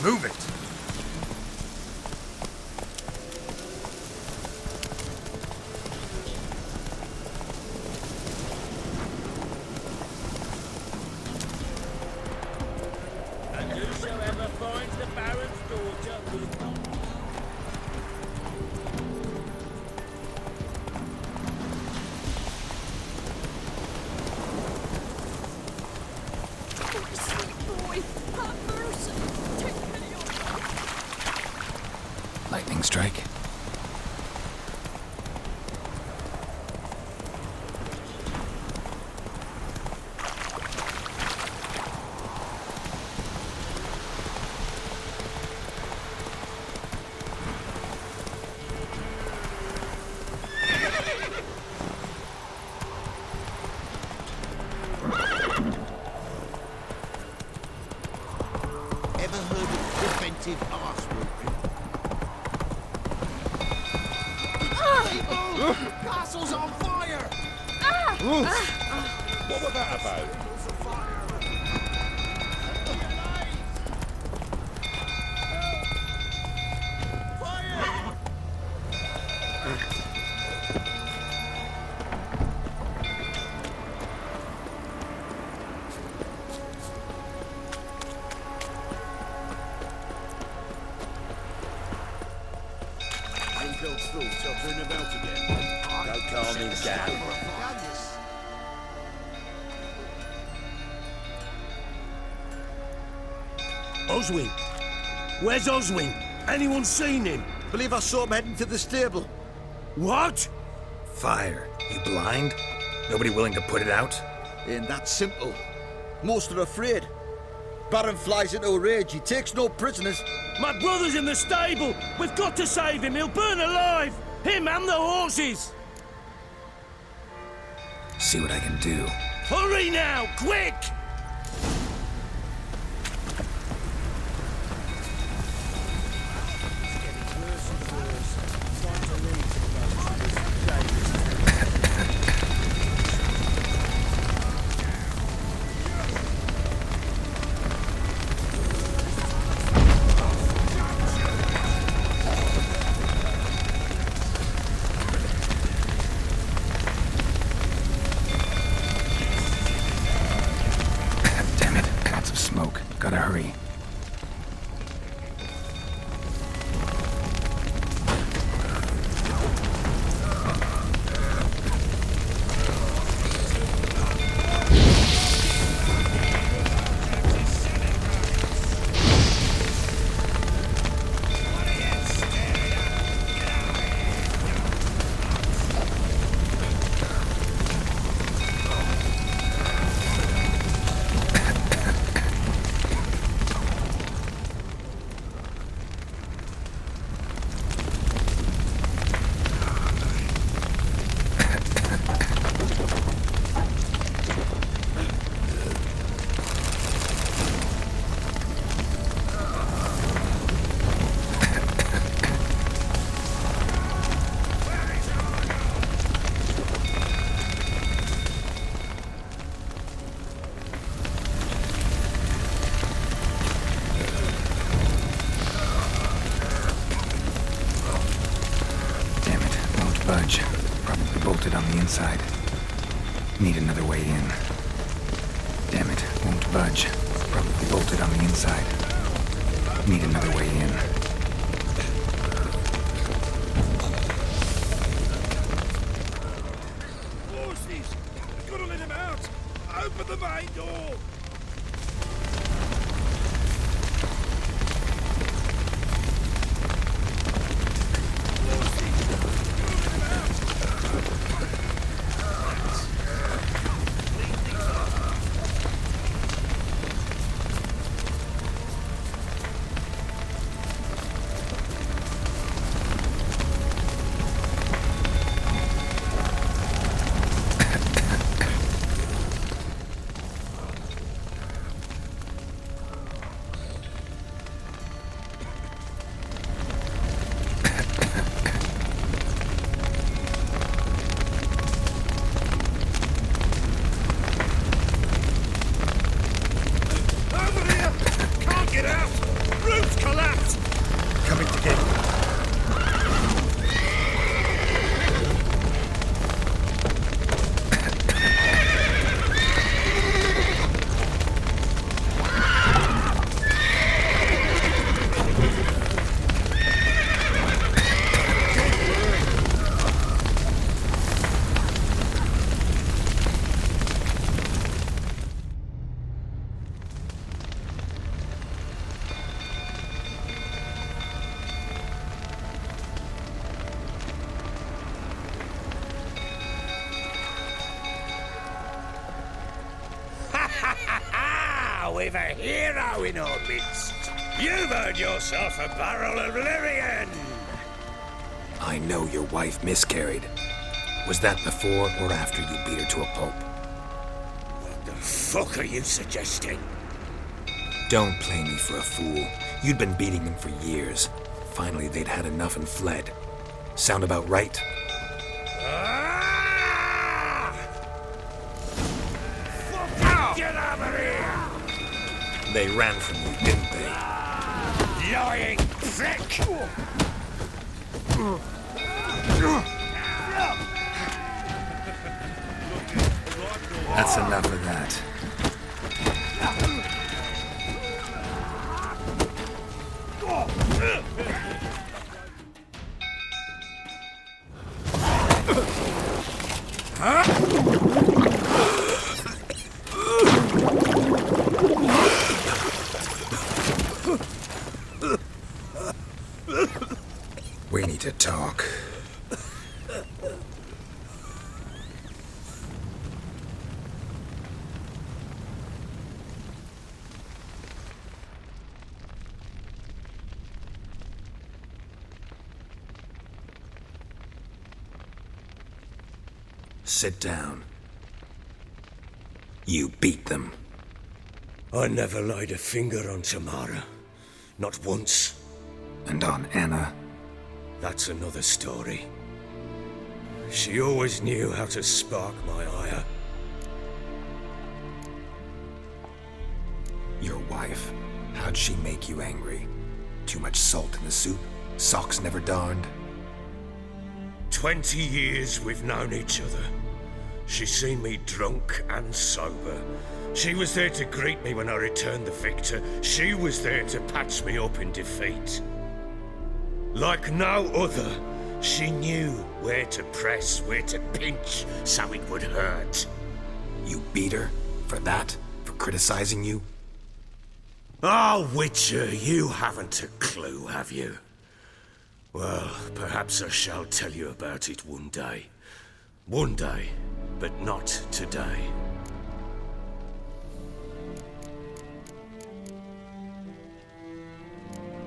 Move it! And whosoever finds the Baron's daughter will not. Lightning strike. Ever heard of preventive arse whooping? Castle's on fire! What was that about? Build thoughts, I'll turn about again. Don't calm him down. Oswin! Where's Oswin? Anyone seen him? Believe I saw him heading to the stable. What? Fire. You blind? Nobody willing to put it out? Ain't that simple. Most are afraid. Baron flies into a rage. He takes no prisoners. My brother's in the stable! We've got to save him! He'll burn alive! Him and the horses! See what I can do. Hurry now! Quick! Damn it. Lots of smoke. Gotta hurry. Damn it. Won't budge. Probably bolted on the inside. Need another way in. Damn it. Won't budge. Probably bolted on the inside. Need another way in. Horses! We've got to let him out! Open the main door! again. We've a hero in our midst. You've earned yourself a barrel of Lyrian. I know your wife miscarried. Was that before or after you beat her to a pulp? What the fuck are you suggesting? Don't play me for a fool. You'd been beating them for years. Finally, they'd had enough and fled. Sound about right? Ah! Fucking get over here! They ran from you, didn't they? Lying prick! That's enough of that. We need to talk. Sit down. You beat them. I never laid a finger on Tamara. Not once. And on Anna. That's another story. She always knew how to spark my ire. Your wife. How'd she make you angry? Too much salt in the soup? Socks never darned? 20 years we've known each other. She's seen me drunk and sober. She was there to greet me when I returned the victor. She was there to patch me up in defeat. Like no other, she knew where to press, where to pinch, so it would hurt. You beat her? For that? For criticizing you? Oh, Witcher, you haven't a clue, have you? Well, perhaps I shall tell you about it one day. One day, but not today.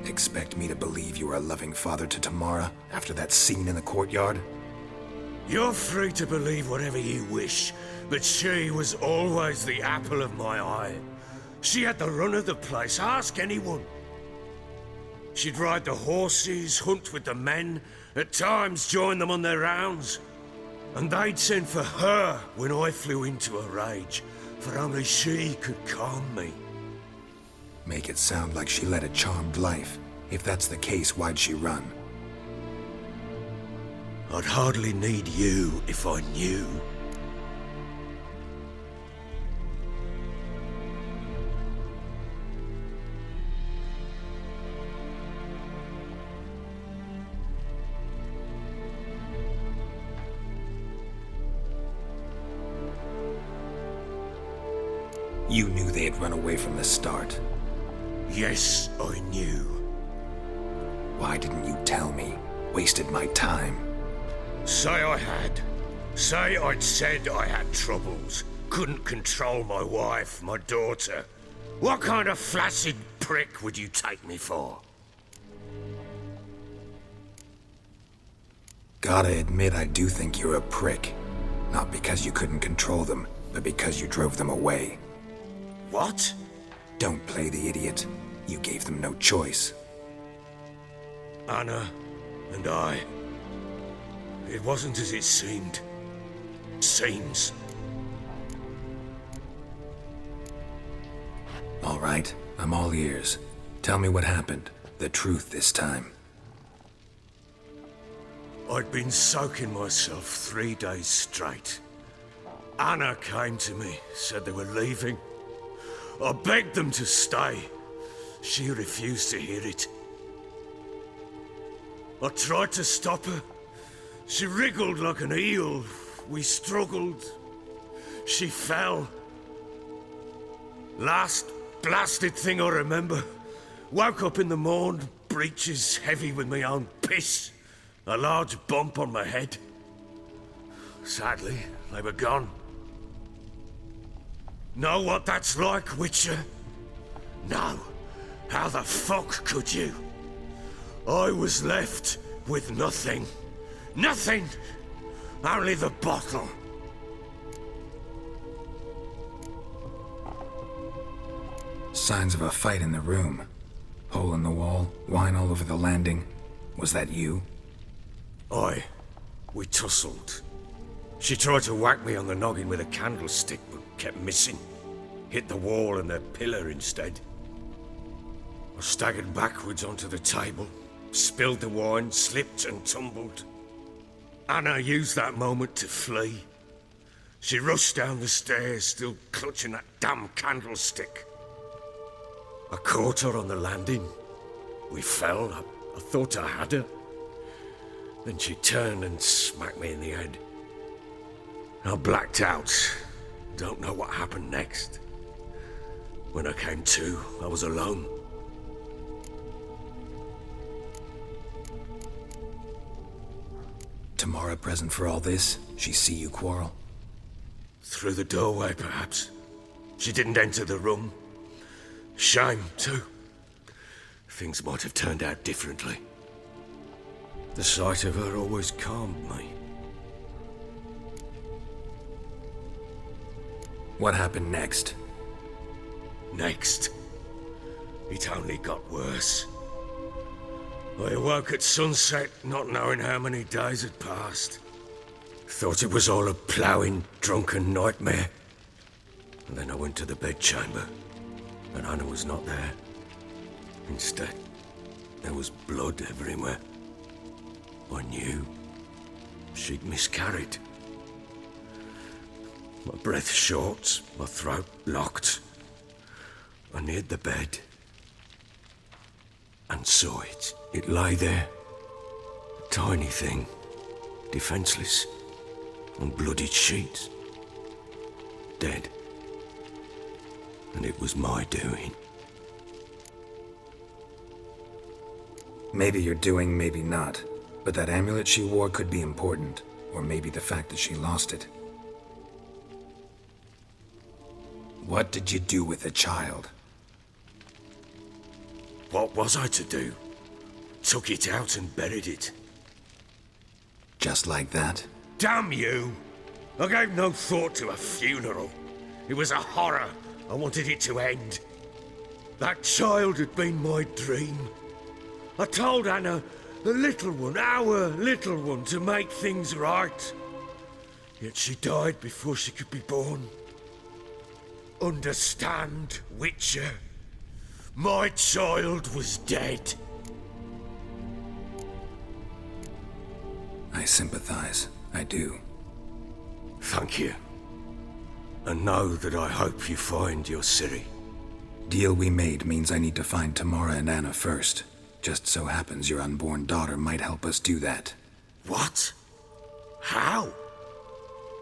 Expect me to believe you are a loving father to Tamara after that scene in the courtyard? You're free to believe whatever you wish, but she was always the apple of my eye. She had the run of the place, ask anyone. She'd ride the horses, hunt with the men, at times join them on their rounds. And they'd send for her when I flew into a rage, for only she could calm me. Make it sound like she led a charmed life. If that's the case, why'd she run? I'd hardly need you if I knew. You knew they had run away from the start. Yes, I knew. Why didn't you tell me? Wasted my time. Say I had. Say I'd said I had troubles. Couldn't control my wife, my daughter. What kind of flaccid prick would you take me for? Gotta admit, I do think you're a prick. Not because you couldn't control them, but because you drove them away. What? Don't play the idiot. You gave them no choice. Anna and I. It wasn't as it seemed. Seems. All right, I'm all ears. Tell me what happened. The truth this time. I'd been soaking myself 3 days straight. Anna came to me, said they were leaving. I begged them to stay. She refused to hear it. I tried to stop her. She wriggled like an eel. We struggled. She fell. Last blasted thing I remember. Woke up in the morn, breeches heavy with my own piss. A large bump on my head. Sadly, they were gone. Know what that's like, Witcher? No. How the fuck could you? I was left with nothing. Nothing! Only the bottle. Signs of a fight in the room. Hole in the wall, wine all over the landing. Was that you? Aye. We tussled. She tried to whack me on the noggin with a candlestick, but kept missing. Hit the wall and a pillar instead. I staggered backwards onto the table, spilled the wine, slipped and tumbled. Anna used that moment to flee. She rushed down the stairs, still clutching that damn candlestick. I caught her on the landing. We fell. I thought I had her. Then she turned and smacked me in the head. I blacked out. Don't know what happened next. When I came to, I was alone. Tamara present for all this? She see you quarrel? Through the doorway, perhaps. She didn't enter the room. Shame, too. Things might have turned out differently. The sight of her always calmed me. What happened next? Next, it only got worse. I awoke at sunset, not knowing how many days had passed. Thought it was all a ploughing, drunken nightmare. And then I went to the bedchamber, and Anna was not there. Instead, there was blood everywhere. I knew she'd miscarried. My breath short, my throat locked. I neared the bed and saw it. It lay there, a tiny thing, defenseless, on bloodied sheets, dead. And it was my doing. Maybe you're doing, maybe not. But that amulet she wore could be important. Or maybe the fact that she lost it. What did you do with the child? What was I to do? Took it out and buried it. Just like that? Damn you! I gave no thought to a funeral. It was a horror. I wanted it to end. That child had been my dream. I told Anna, the little one, our little one, to make things right. Yet she died before she could be born. Understand, Witcher? My child was dead. I sympathize. I do. Thank you. And know that I hope you find your Ciri. Deal we made means I need to find Tamara and Anna first. Just so happens your unborn daughter might help us do that. What? How?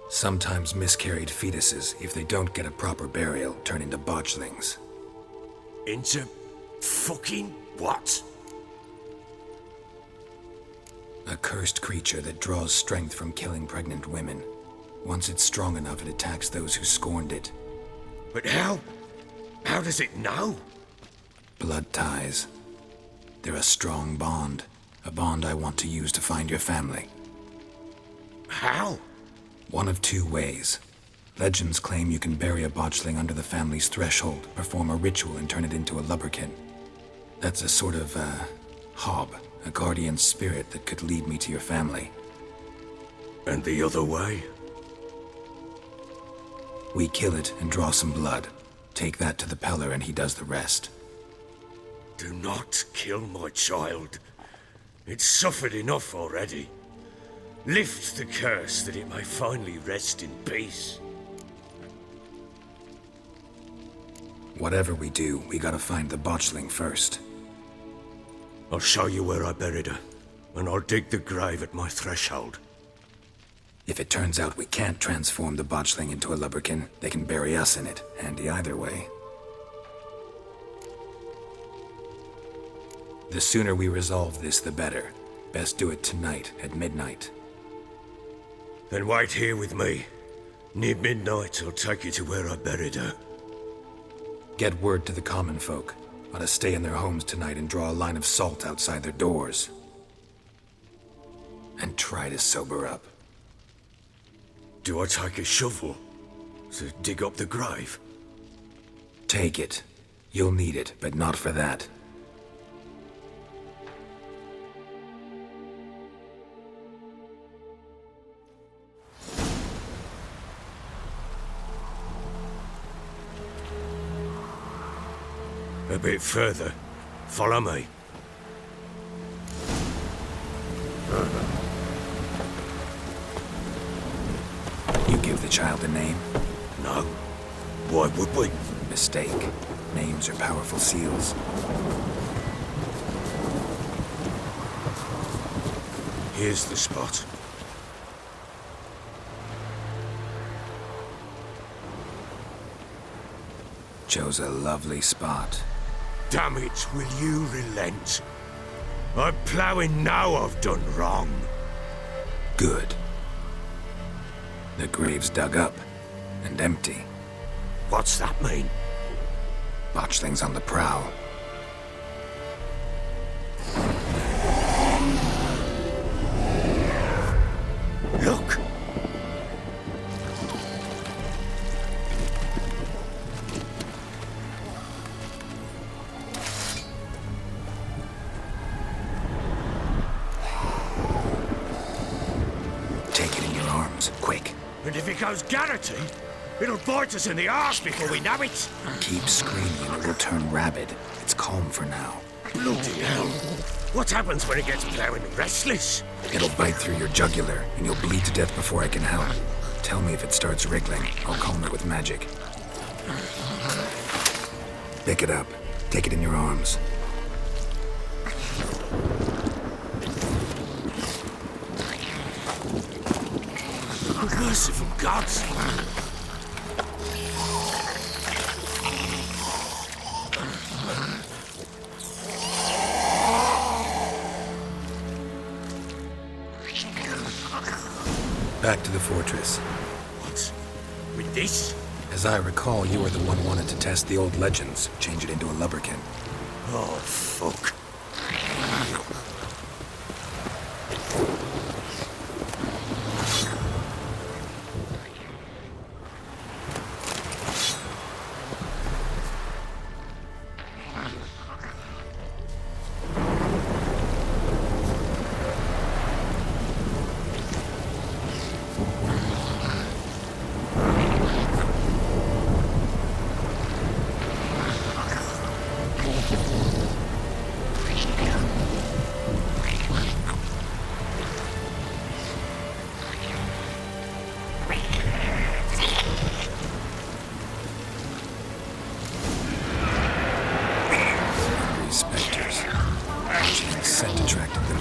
Sometimes miscarried fetuses, if they don't get a proper burial, turn into botchlings. Into fucking what? A cursed creature that draws strength from killing pregnant women. Once it's strong enough, it attacks those who scorned it. But how? How does it know? Blood ties. They're a strong bond. A bond I want to use to find your family. How? One of two ways. Legends claim you can bury a botchling under the family's threshold, perform a ritual, and turn it into a lubberkin. That's a sort of, hob, a guardian spirit that could lead me to your family. And the other way? We kill it and draw some blood. Take that to the Peller and he does the rest. Do not kill my child. It's suffered enough already. Lift the curse that it may finally rest in peace. Whatever we do, we gotta find the botchling first. I'll show you where I buried her, and I'll dig the grave at my threshold. If it turns out we can't transform the botchling into a lubberkin, they can bury us in it. Handy either way. The sooner we resolve this, the better. Best do it tonight, at midnight. Then wait here with me. Near midnight, I'll take you to where I buried her. Get word to the common folk. Ought to stay in their homes tonight and draw a line of salt outside their doors. And try to sober up. Do I take a shovel to dig up the grave? Take it. You'll need it, but not for that. A bit further. Follow me. You give the child a name? No. Why would we? Mistake. Names are powerful seals. Here's the spot. Chose a lovely spot. Damn it, will you relent? I'm ploughing now I've done wrong. Good. The grave's dug up and empty. What's that mean? Botchling's on the prowl. Look! Take it in your arms, quick. And if it goes Garrity, it'll bite us in the arse before we know it. Keep screaming and it will turn rabid. It's calm for now. Bloody hell. What happens when it gets ploughing restless? It'll bite through your jugular, and you'll bleed to death before I can help. Tell me if it starts wriggling. I'll calm it with magic. Pick it up. Take it in your arms. Merciful gods! Back to the fortress. What? With this? As I recall, you were the one wanted to test the old legends, change it into a lubberkin. Oh, fuck. Spectres. Jane's scent attracted them.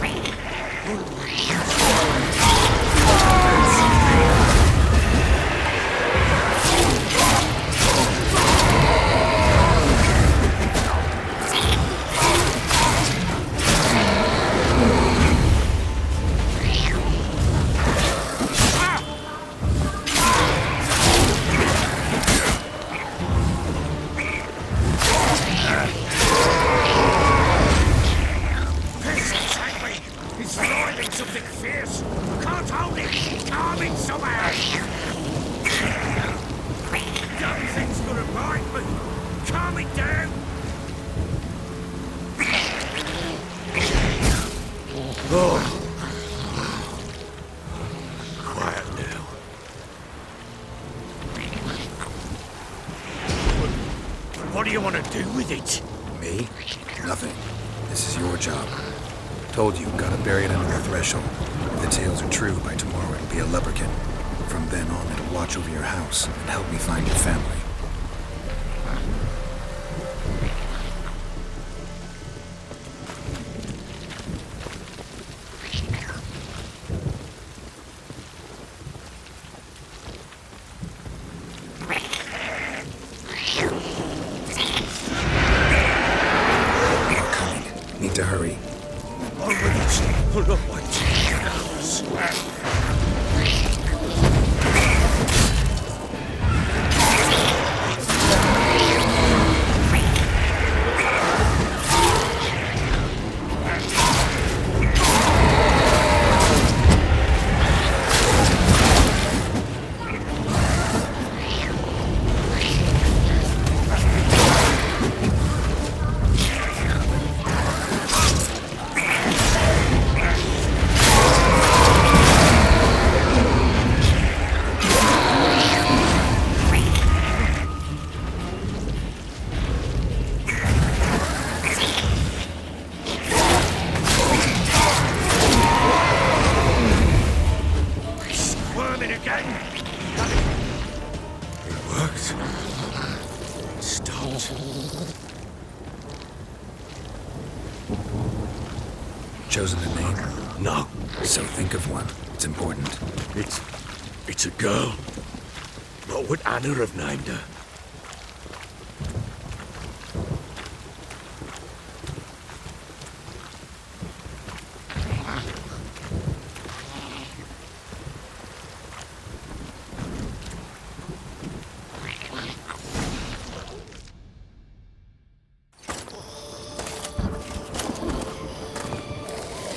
Something fierce! Can't hold it! Calm it somehow! Damn thing's gonna bite me! Calm it down! Oh. Quiet now. What do you want to do with it? Me? Nothing. This is your job. Told you, gotta bury it under the threshold. If the tales are true, by tomorrow it'll be a lubberkin. From then on, it'll watch over your house and help me find your family. They're coming. Need to hurry. Pull up my house. Squirming again. It worked. It stopped. Chosen a name? No, So think of one. It's important. it's a girl. What would Anna have named her?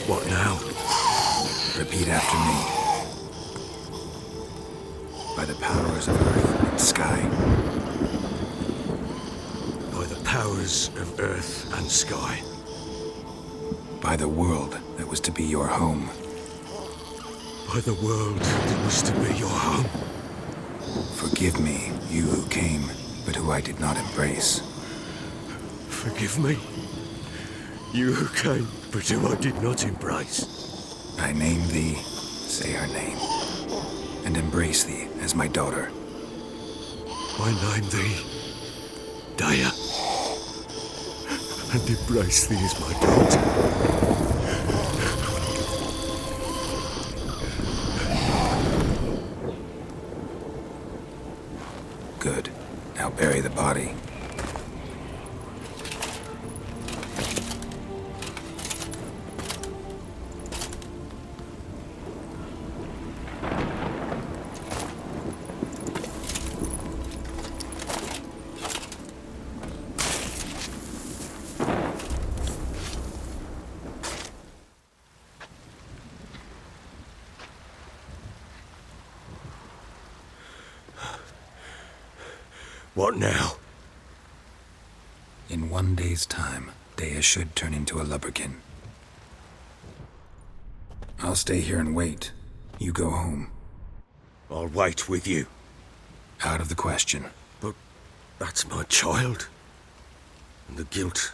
What now? Repeat after me. By the powers of earth and sky. By the powers of earth and sky. By the world that was to be your home. By the world that was to be your home. Forgive me, you who came, but who I did not embrace. Forgive me. You who came, but who I did not embrace. I name thee, say her name, and embrace thee as my daughter. I name thee Daya, and embrace thee as my daughter. Good. Now bury the body. What now? In 1 day's time, Daya should turn into a lubberkin. I'll stay here and wait. You go home. I'll wait with you. Out of the question. But that's my child. And the guilt,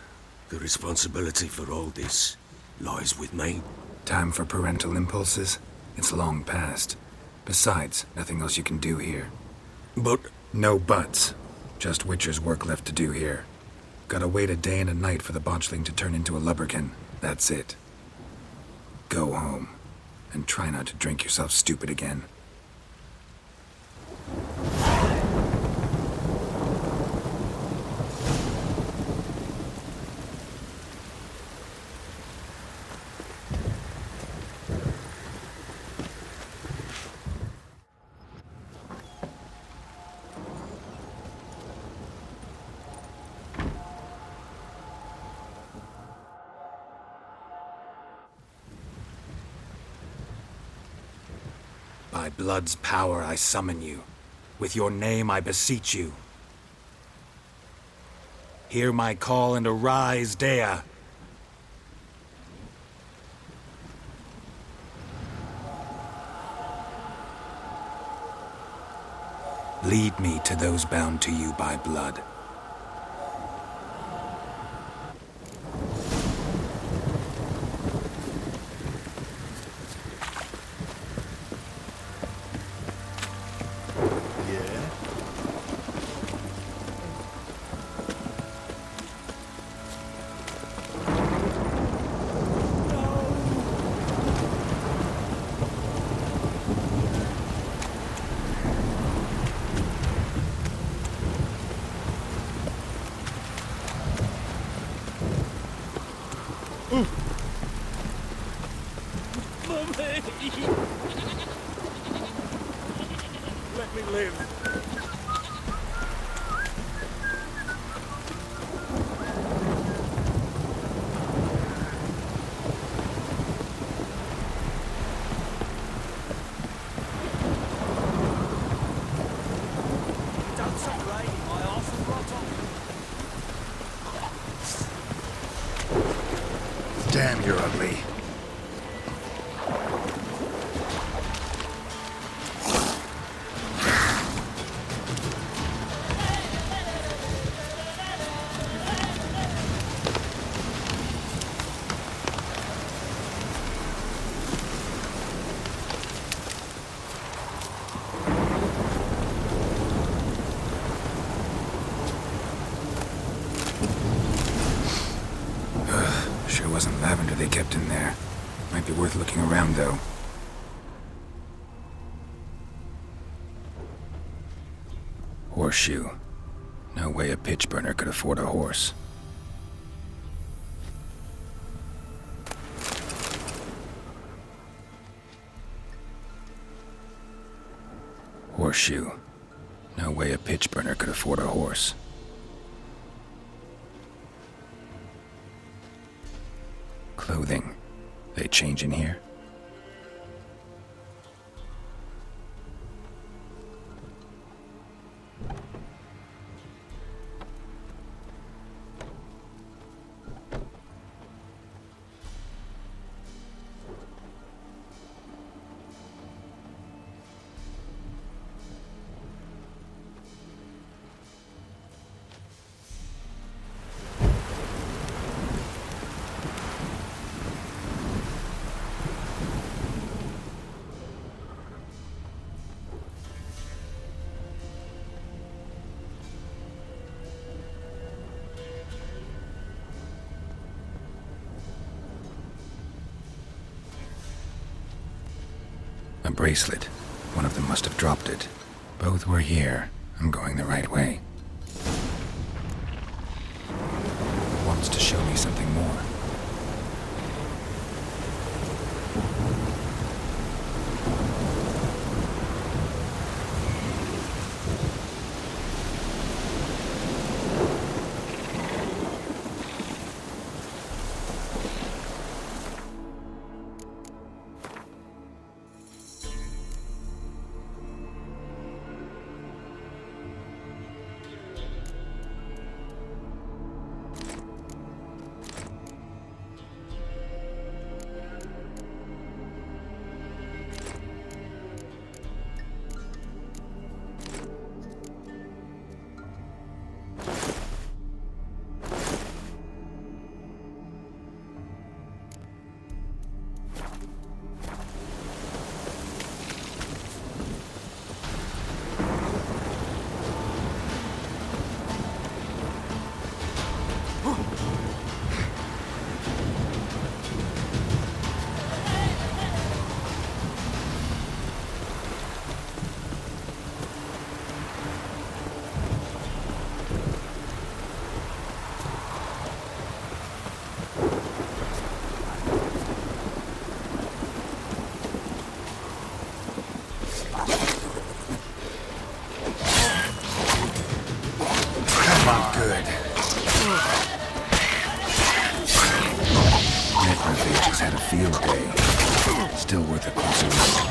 the responsibility for all this lies with me. Time for parental impulses? It's long past. Besides, nothing else you can do here. But No buts. Just Witcher's work left to do here. Gotta wait a day and a night for the botchling to turn into a lubberkin. That's it. Go home. And try not to drink yourself stupid again. By blood's power I summon you. With your name I beseech you. Hear my call and arise, Daya. Lead me to those bound to you by blood. Mummy! Let me live. Don't stop raining, my arse will rot off. Damn, you're ugly. Sure wasn't lavender they kept in there. Might be worth looking around, though. Horseshoe. No way a pitch burner could afford a horse. Horseshoe. No way a pitch burner could afford a horse. Clothing. They change in here? A bracelet. One of them must have dropped it. Both were here. I'm going the right way. Wants to show me something more. Good. Necrophage had a field day. Still worth a closer look.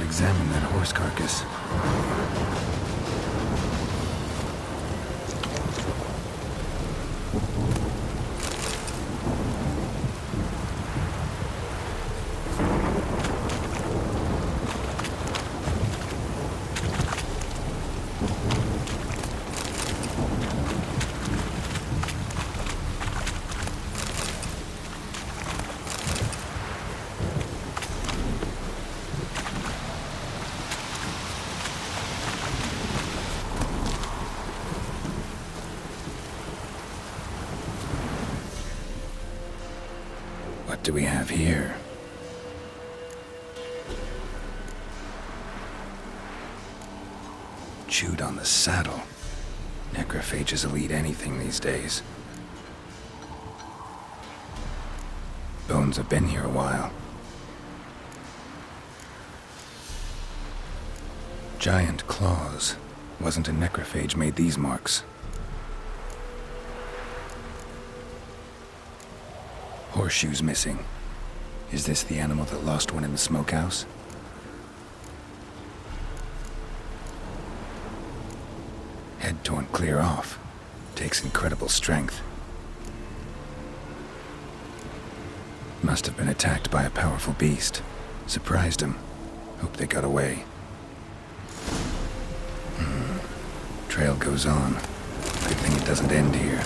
Examine that horse carcass. do we have here? Chewed on the saddle. Necrophages will eat anything these days. Bones have been here a while. Giant claws. Wasn't a necrophage made these marks. Horseshoes missing. Is this the animal that lost one in the smokehouse? Head torn clear off. Takes incredible strength. Must have been attacked by a powerful beast. Surprised him. Hope they got away. Trail goes on. Good thing it doesn't end here.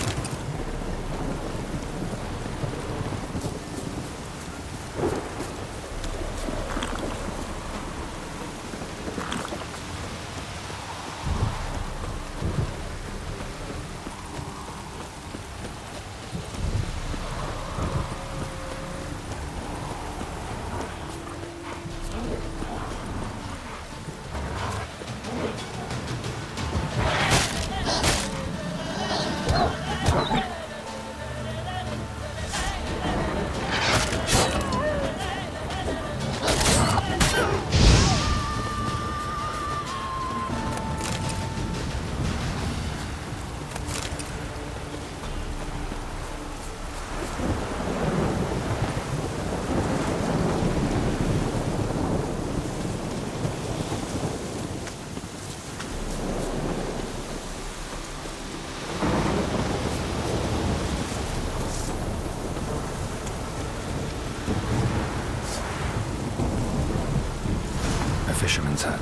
Fisherman's hut.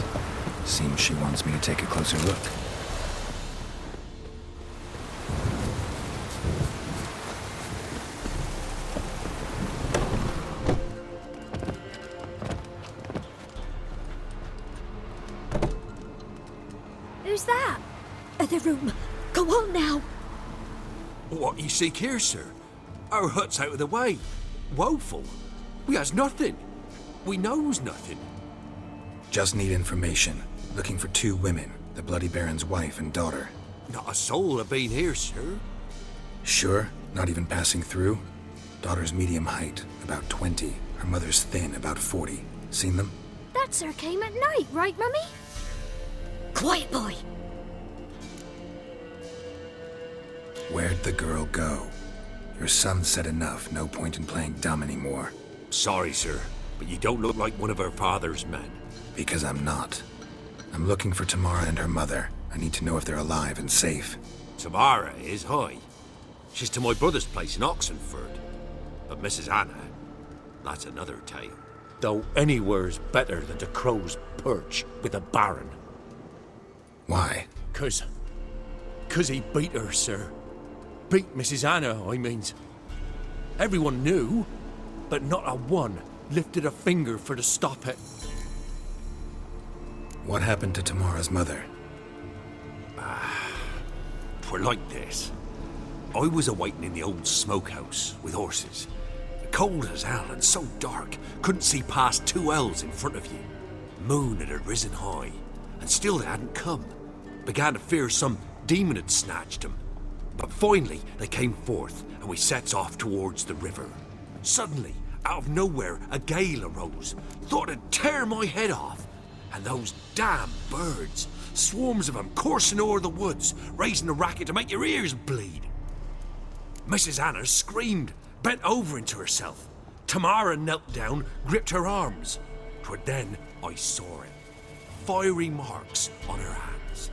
Seems she wants me to take a closer look. Who's that? The room. Go on now. What you seek here, sir? Our hut's out of the way. Woeful. We has nothing. We knows nothing. Just need information. Looking for 2 women, the Bloody Baron's wife and daughter. Not a soul have been here, sir. Sure? Not even passing through? Daughter's medium height, about 20. Her mother's thin, about 40. Seen them? That sir came at night, right, Mummy? Quiet, boy. Where'd the girl go? Your son said enough. No point in playing dumb anymore. Sorry, sir, but you don't look like one of our father's men. Because I'm not. I'm looking for Tamara and her mother. I need to know if they're alive and safe. Tamara is high. She's to my brother's place in Oxenford. But Mrs. Anna, that's another tale. Though anywhere's better than to Crow's Perch with a baron. Why? 'Cause he beat her, sir. Beat Mrs. Anna, I means. Everyone knew, but not a one lifted a finger for to stop it. What happened to Tamara's mother? 'Twere like this. I was awaiting in the old smokehouse with horses. Cold as hell and so dark, couldn't see past 2 ells in front of you. Moon had risen high, and still they hadn't come. Began to fear some demon had snatched them. But finally they came forth, and we sets off towards the river. Suddenly, out of nowhere, a gale arose. Thought it'd tear my head off. And those damn birds, swarms of them coursing o'er the woods, raising a racket to make your ears bleed. Mrs. Anna screamed, bent over into herself. Tamara knelt down, gripped her arms. 'Twere then I saw it. Fiery marks on her hands.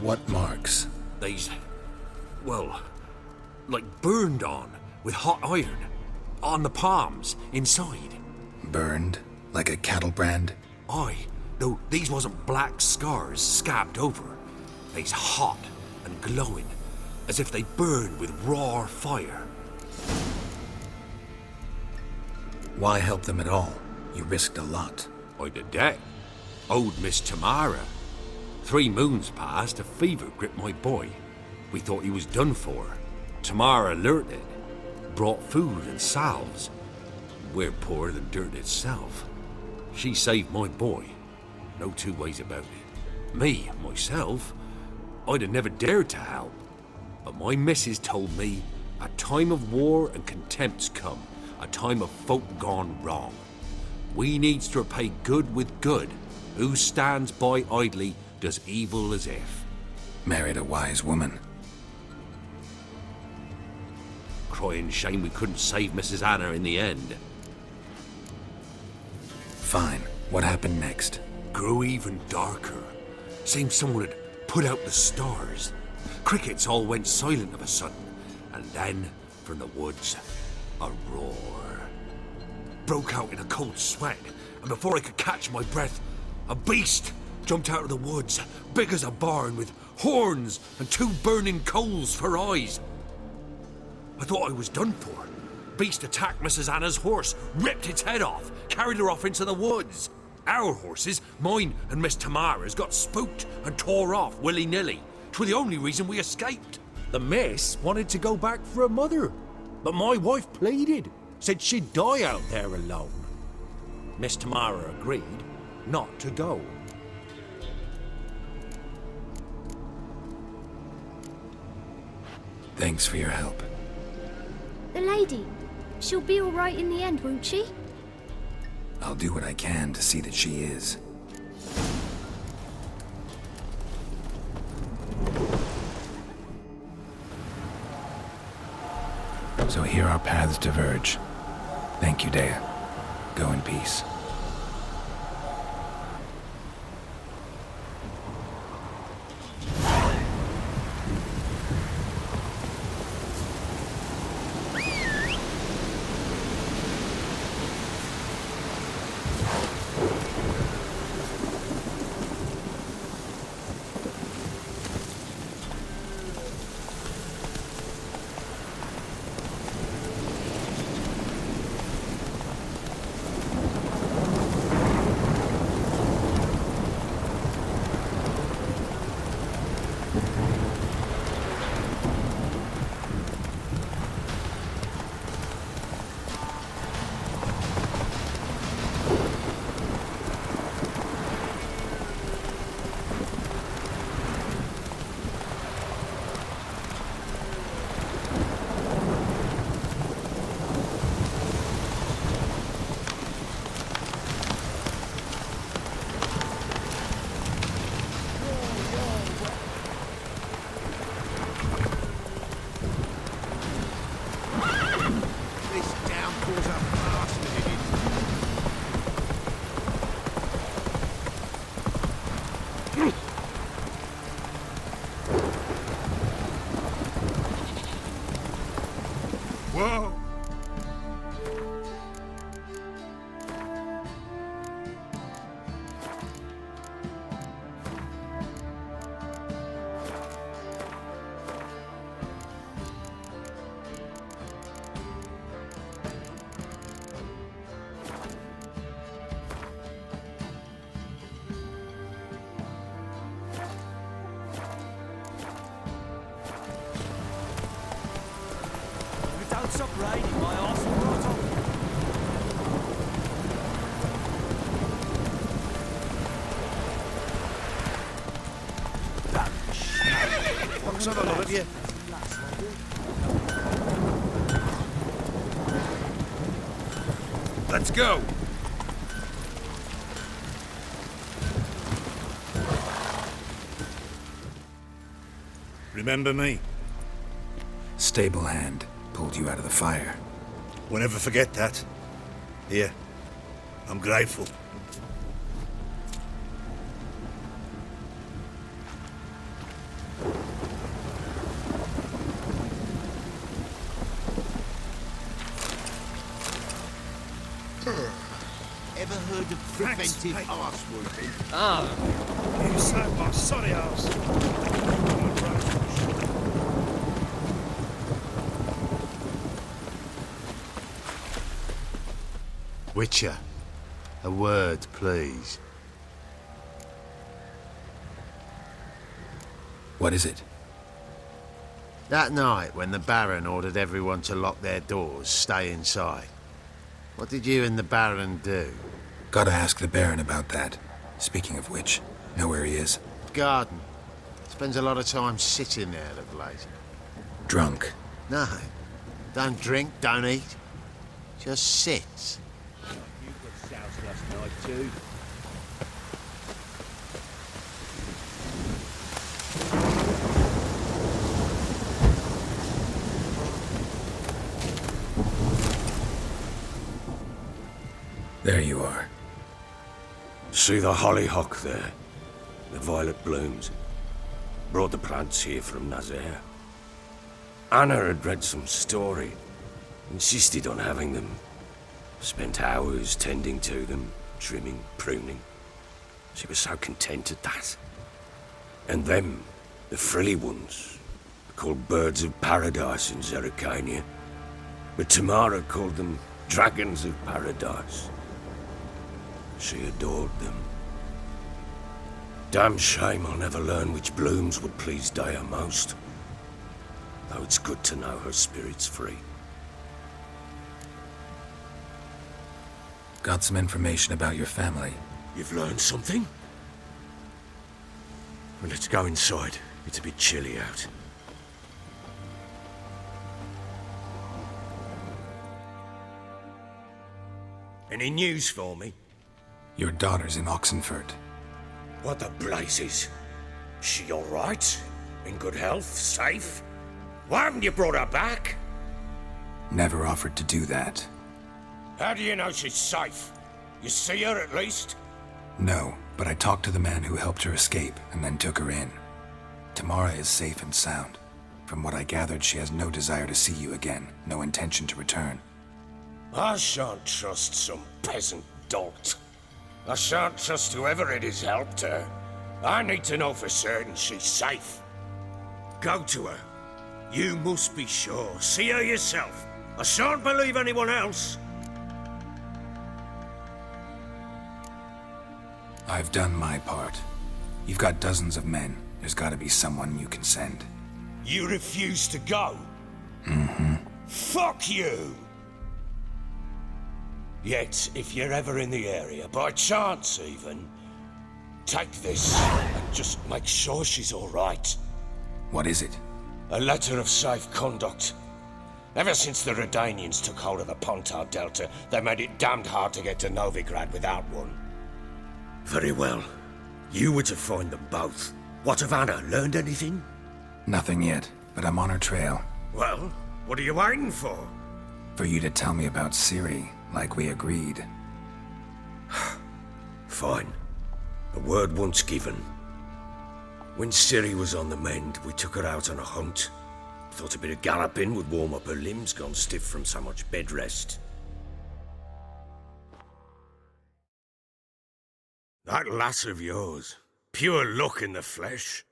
What marks? These, well, like burned on with hot iron. On the palms, inside. Burned? Like a cattle brand? Aye, though these wasn't black scars scabbed over. They's hot and glowing, as if they burned with raw fire. Why help them at all? You risked a lot. I'd a debt. Owed Miss Tamara. 3 moons passed, a fever gripped my boy. We thought he was done for. Tamara alerted, brought food and salves. We're poorer than dirt itself. She saved my boy. No 2 ways about it. Me, myself, I'd have never dared to help. But my missus told me a time of war and contempt's come, a time of folk gone wrong. We needs to repay good with good. Who stands by idly does evil as if. Married a wise woman. Crying shame we couldn't save Mrs. Anna in the end. Fine. What happened next? Grew even darker. Seemed someone had put out the stars. Crickets all went silent of a sudden. And then, from the woods, a roar. Broke out in a cold sweat, and before I could catch my breath, a beast jumped out of the woods, big as a barn, with horns and 2 burning coals for eyes. I thought I was done for. Beast attacked Mrs. Anna's horse, ripped its head off, carried her off into the woods. Our horses, mine and Miss Tamara's, got spooked and tore off willy-nilly. 'Twas the only reason we escaped. The miss wanted to go back for her mother, but my wife pleaded, said she'd die out there alone. Miss Tamara agreed not to go. Thanks for your help. The lady. She'll be all right in the end, won't she? I'll do what I can to see that she is. So here our paths diverge. Thank you, Dea. Go in peace. Whoa! Don't stop raining, my arse will rot on. Let's have a look at you. Let's go! Remember me? Stable hand pulled you out of the fire. We'll never forget that. Here, I'm grateful. Ever heard of preventive arse working? You saved my sorry ass. Witcher, a word, please. What is it? That night, when the Baron ordered everyone to lock their doors, stay inside, what did you and the Baron do? Gotta ask the Baron about that. Speaking of which, know where he is? Garden. Spends a lot of time sitting there of late. Drunk. No. Don't drink, don't eat. Just sits. You got soused last night too. There you are. See the hollyhock there? The violet blooms. Brought the plants here from Nazaire. Anna had read some story. Insisted on having them. Spent hours tending to them, trimming, pruning. She was so content at that. And them, the frilly ones, called birds of paradise in Zerrikania. But Tamara called them dragons of paradise. She adored them. Damn shame I'll never learn which blooms would please Dea most. Though it's good to know her spirit's free. Got some information about your family. You've learned something? Well, let's go inside. It's a bit chilly out. Any news for me? Your daughter's in Oxenfurt. What the blazes? She all right? In good health? Safe? Why haven't you brought her back? Never offered to do that. How do you know she's safe? You see her at least? No, but I talked to the man who helped her escape and then took her in. Tamara is safe and sound. From what I gathered, she has no desire to see you again, no intention to return. I shan't trust some peasant dolt. I shan't trust whoever it is helped her. I need to know for certain she's safe. Go to her. You must be sure. See her yourself. I shan't believe anyone else. I've done my part. You've got dozens of men. There's gotta be someone you can send. You refuse to go? Mm-hmm. Fuck you! Yet, if you're ever in the area, by chance even, take this and just make sure she's all right. What is it? A letter of safe conduct. Ever since the Redanians took hold of the Pontar Delta, they made it damned hard to get to Novigrad without one. Very well. You were to find them both. What of Anna? Learned anything? Nothing yet, but I'm on her trail. Well, what are you waiting for? For you to tell me about Ciri, like we agreed. Fine. A word once given. When Ciri was on the mend, we took her out on a hunt. Thought a bit of galloping would warm up her limbs, gone stiff from so much bed rest. That lass of yours, pure luck in the flesh.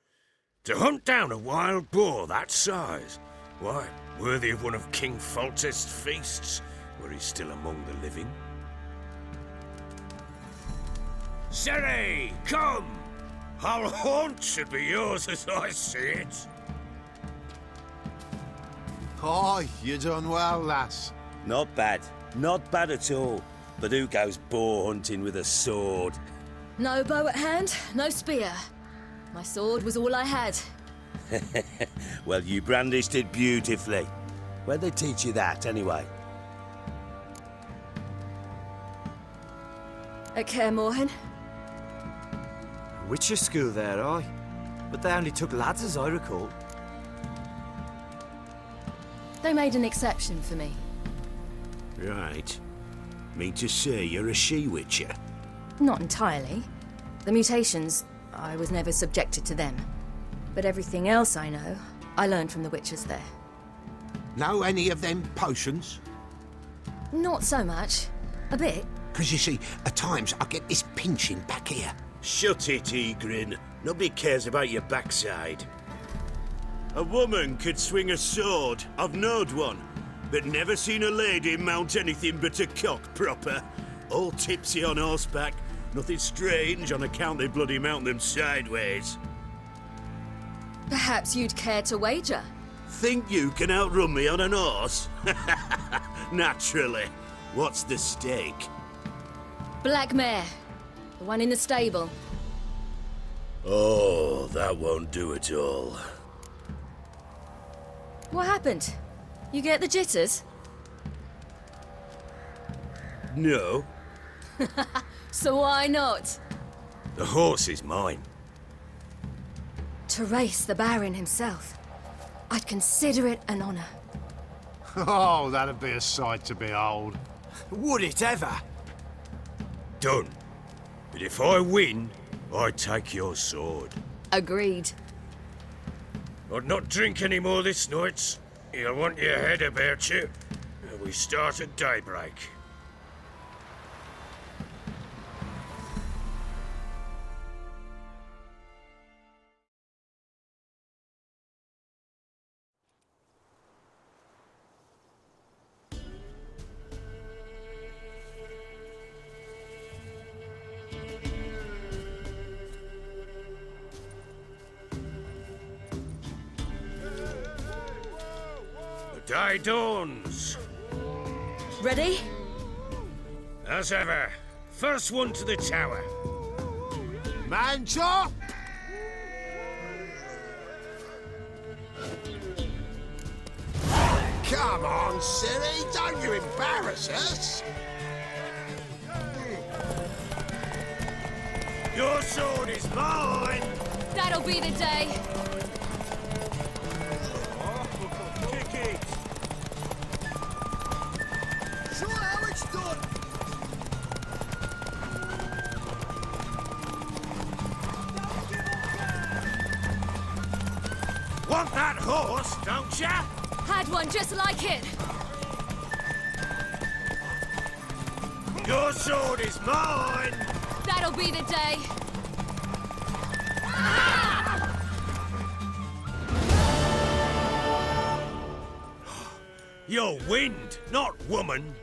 To hunt down a wild boar that size, why, worthy of one of King Foltest's feasts, were he still among the living. Ciri, come! Our haunt should be yours as I see it. Aye, you done well, lass. Not bad. Not bad at all. But who goes boar hunting with a sword? No bow at hand, no spear. My sword was all I had. Well, you brandished it beautifully. Where'd they teach you that, anyway? At Kaer Morhen. Witcher school there, aye. But they only took lads, as I recall. They made an exception for me. Right. Mean to say you're a she-witcher? Not entirely. The mutations, I was never subjected to them. But everything else I know, I learned from the witches there. Know any of them potions? Not so much. A bit. Because you see, at times I get this pinching back here. Shut it, Egrin. Nobody cares about your backside. A woman could swing a sword. I've knowed one. But never seen a lady mount anything but a cock proper. All tipsy on horseback. Nothing strange on account they bloody mount them sideways. Perhaps you'd care to wager? Think you can outrun me on an horse? Naturally. What's the stake? Black mare. The one in the stable. Oh, that won't do at all. What happened? You get the jitters? No, So why not? the horse is mine. To race the Baron himself. I'd consider it an honor. Oh, that'd be a sight to behold. Would it ever? Done. But if I win, I take your sword. Agreed. I'd not drink any more this night. You'll want your head about you. We start at daybreak. The day dawns. Ready? As ever, first one to the tower. Mancha! Come on, silly, don't you embarrass us. Your sword is mine! That'll be the day. Kick it! Show how it's done. Want that horse, don't ya? Had one just like it. Your sword is mine! That'll be the day. You're wind, not woman.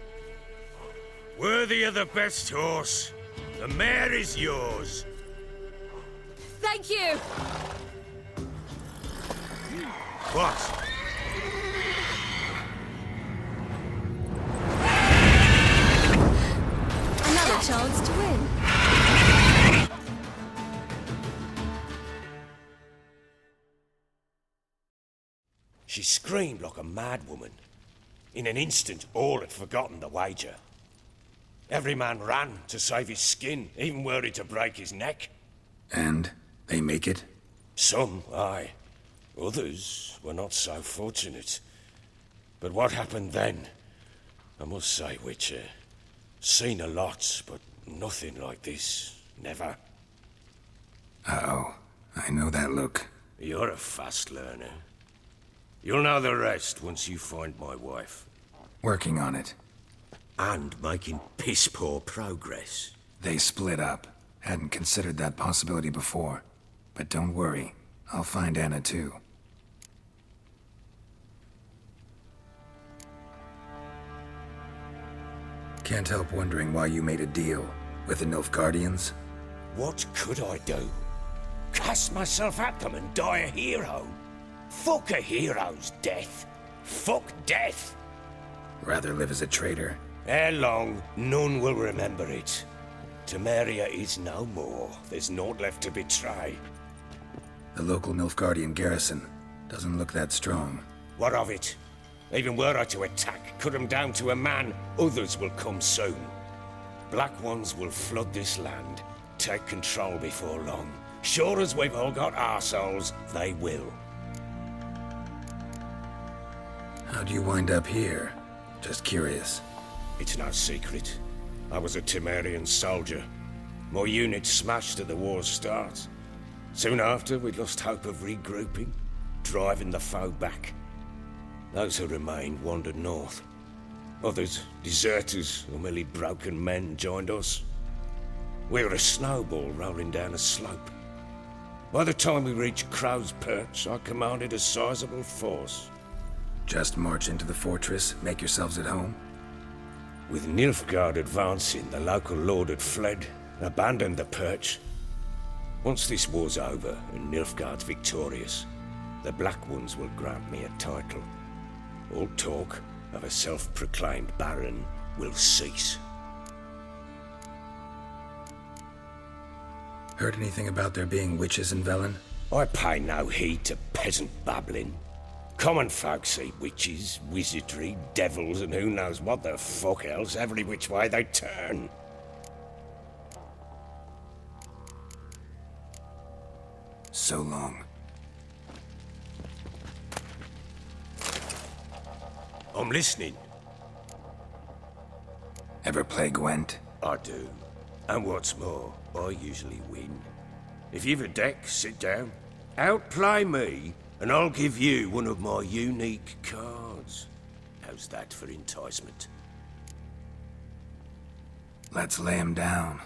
Worthy of the best horse. The mare is yours. Thank you. What? Another chance to win. She screamed like a mad woman. In an instant, all had forgotten the wager. Every man ran to save his skin, even were it to break his neck. And they make it? Some, aye. Others were not so fortunate. But what happened then? I must say, Witcher, seen a lot, but nothing like this. Never. Uh-oh. I know that look. You're a fast learner. You'll know the rest once you find my wife. Working on it. And making piss-poor progress. They split up. Hadn't considered that possibility before. But don't worry. I'll find Anna too. Can't help wondering why you made a deal with the Nilfgaardians. What could I do? Cast myself at them and die a hero? Fuck a hero's death. Fuck death. Rather live as a traitor. Ere long, none will remember it. Temeria is no more. There's naught left to betray. The local Nilfgaardian garrison doesn't look that strong. What of it? Even were I to attack, cut them down to a man, others will come soon. Black Ones will flood this land, take control before long. Sure as we've all got arseholes, they will. How'd you wind up here? Just curious. It's no secret. I was a Temerian soldier. My unit smashed at the war's start. Soon after, we lost hope of regrouping, driving the foe back. Those who remained wandered north. Others, deserters or merely broken men, joined us. We were a snowball rolling down a slope. By the time we reached Crow's Perch, I commanded a sizable force. Just march into the fortress, make yourselves at home? With Nilfgaard advancing, the local lord had fled, abandoned the Perch. Once this war's over and Nilfgaard's victorious, the Black Ones will grant me a title. All talk of a self-proclaimed Baron will cease. Heard anything about there being witches in Velen? I pay no heed to peasant babbling. Common folk see witches, wizardry, devils, and who knows what the fuck else every which way they turn. So long. I'm listening. Ever play Gwent? I do. And what's more, I usually win. If you've a deck, sit down. Outplay me, and I'll give you one of my unique cards. How's that for enticement? Let's lay him down.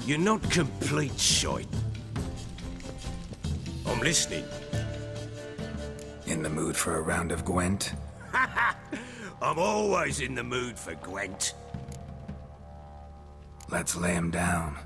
You're not complete shite. I'm listening. In the mood for a round of Gwent? I'm always in the mood for Gwent. Let's lay him down.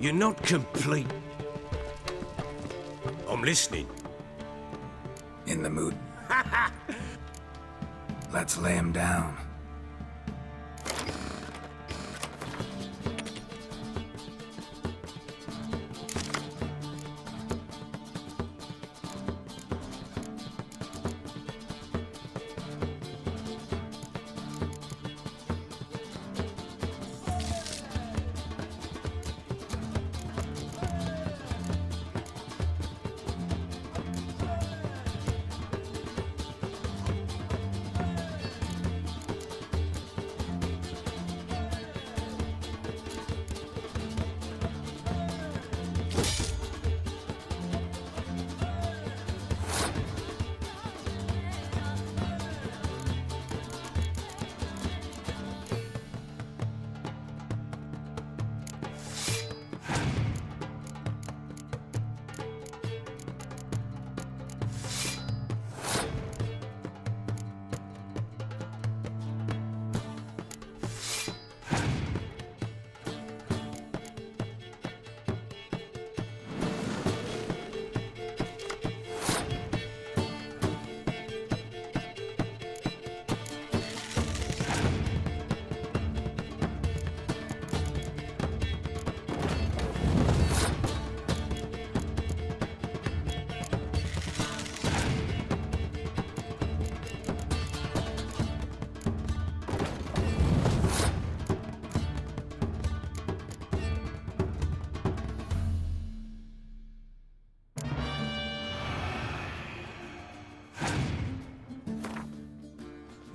You're not complete. I'm listening. In the mood. Let's lay him down.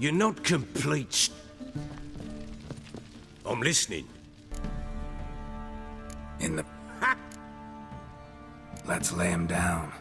You're not complete. I'm listening. In the... Let's lay him down.